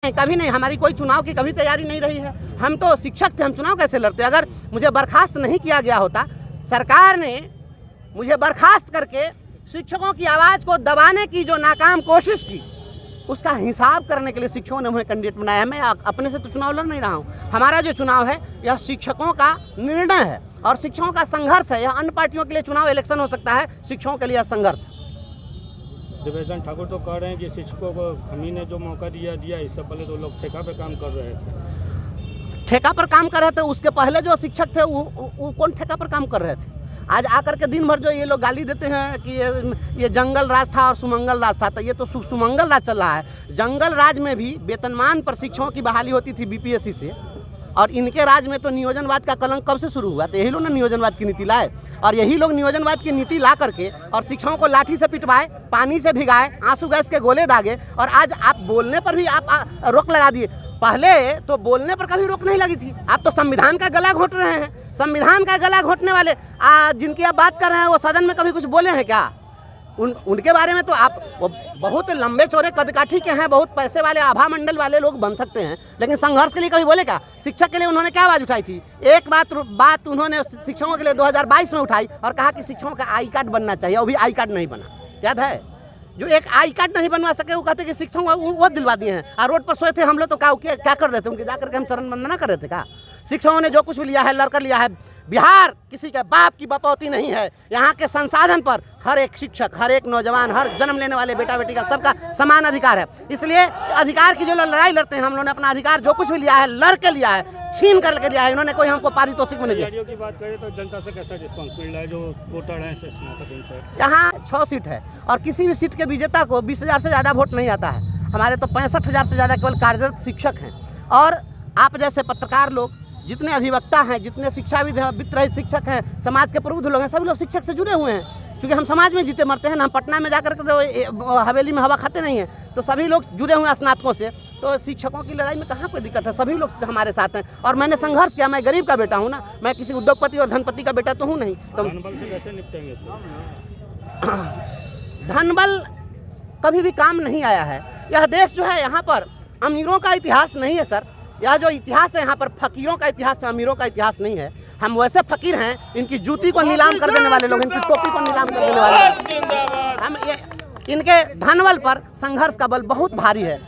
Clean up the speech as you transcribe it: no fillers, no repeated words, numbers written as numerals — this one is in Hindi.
कभी नहीं, हमारी कोई चुनाव की कभी तैयारी नहीं रही है। हम तो शिक्षक थे, हम चुनाव कैसे लड़ते? अगर मुझे बर्खास्त नहीं किया गया होता, सरकार ने मुझे बर्खास्त करके शिक्षकों की आवाज़ को दबाने की जो नाकाम कोशिश की, उसका हिसाब करने के लिए शिक्षकों ने मुझे कैंडिडेट बनाया है। मैं अपने से तो चुनाव लड़ नहीं रहा हूँ। हमारा जो चुनाव है यह शिक्षकों का निर्णय है और शिक्षकों का संघर्ष है। यह अन्य पार्टियों के लिए चुनाव इलेक्शन हो सकता है, शिक्षकों के लिए यह संघर्ष। दिव्येश ठाकुर तो कह रहे हैं कि शिक्षकों को हम ही ने जो मौका दिया, इससे पहले तो लोग ठेका पे काम कर रहे थे। ठेका पर काम कर रहे थे, उसके पहले जो शिक्षक थे वो कौन ठेका पर काम कर रहे थे? आज आकर के दिन भर जो ये लोग गाली देते हैं कि ये जंगल राज था और सुमंगल राज था, तो ये तो सुमंगल राज चल रहा है। जंगल राज में भी वेतनमान पर शिक्षकों की बहाली होती थी बीपीएससी से, और इनके राज में तो नियोजनवाद का कलंक कब से शुरू हुआ? तो यही लोग ने नियोजनवाद की नीति लाए, और यही लोग नियोजनवाद की नीति ला करके और शिक्षकों को लाठी से पिटवाए, पानी से भिगाए, आंसू गैस के गोले दागे, और आज आप बोलने पर भी आप रोक लगा दिए। पहले तो बोलने पर कभी रोक नहीं लगी थी, आप तो संविधान का गला घोट रहे हैं। संविधान का गला घोटने वाले जिनकी आप बात कर रहे हैं, वो सदन में कभी कुछ बोले हैं क्या? उनके बारे में तो आप वो बहुत लंबे चौड़े कदकाठी के हैं, बहुत पैसे वाले आभा मंडल वाले लोग बन सकते हैं, लेकिन संघर्ष के लिए कभी बोले क्या? शिक्षक के लिए उन्होंने क्या आवाज़ उठाई थी? एक बात उन्होंने शिक्षकों के लिए 2022 में उठाई और कहा कि शिक्षकों का आई कार्ड बनना चाहिए, वो भी आई कार्ड नहीं बना। याद है? जो एक आई कार्ड नहीं बनवा सके, वो कहते कि शिक्षकों वो दिलवा दिए हैं। और रोड पर सोए थे हम लोग, तो क्या कर रहे थे? उनके जाकर के हम शरण वंदना कर रहे थे क्या? शिक्षकों ने जो कुछ भी लिया है लड़कर लिया है। बिहार किसी के बाप की बपौती नहीं है। यहाँ के संसाधन पर हर एक शिक्षक, हर एक नौजवान, हर जन्म लेने वाले बेटा बेटी का सबका समान अधिकार है। इसलिए अधिकार की जो लड़ाई लड़ते हैं, हम लोगों ने अपना अधिकार जो कुछ भी लिया है लड़ के लिया है, छीन करके लिया है। इन्होंने कोई हमको पारितोषिक में नहीं दिया। की बात करें तो जनता से कैसा रिस्पॉन्स मिल रहा है? जो वोटर हैं यहाँ 6 सीट है और किसी भी सीट के विजेता को 20,000 से ज़्यादा वोट नहीं आता है। हमारे तो 65,000 से ज़्यादा केवल कार्यरत शिक्षक हैं, और आप जैसे पत्रकार लोग, जितने अधिवक्ता हैं, जितने शिक्षाविद हैं, वित्त रहित शिक्षक हैं, समाज के प्रबुद्ध लोग हैं, सभी लोग शिक्षक से जुड़े हुए हैं। क्योंकि हम समाज में जीते मरते हैं ना, हम पटना में जाकर के तो हवेली में हवा खाते नहीं हैं, तो सभी लोग जुड़े हुए हैं स्नातकों से। तो शिक्षकों की लड़ाई में कहाँ कोई दिक्कत है? सभी लोग हमारे साथ हैं, और मैंने संघर्ष किया। मैं गरीब का बेटा हूँ ना, मैं किसी उद्योगपति और धनपति का बेटा तो हूँ नहीं। तो धनबल से कैसे निपटेंगे? धनबल कभी भी काम नहीं आया है। यह देश जो है, यहाँ पर अमीरों का इतिहास नहीं है सर। यह जो इतिहास है यहाँ पर फकीरों का इतिहास है, अमीरों का इतिहास नहीं है। हम वैसे फकीर हैं, इनकी जूती को नीलाम कर देने वाले लोग, इनकी टोपी को नीलाम कर देने वाले। हम इनके धनबल पर संघर्ष का बल बहुत भारी है।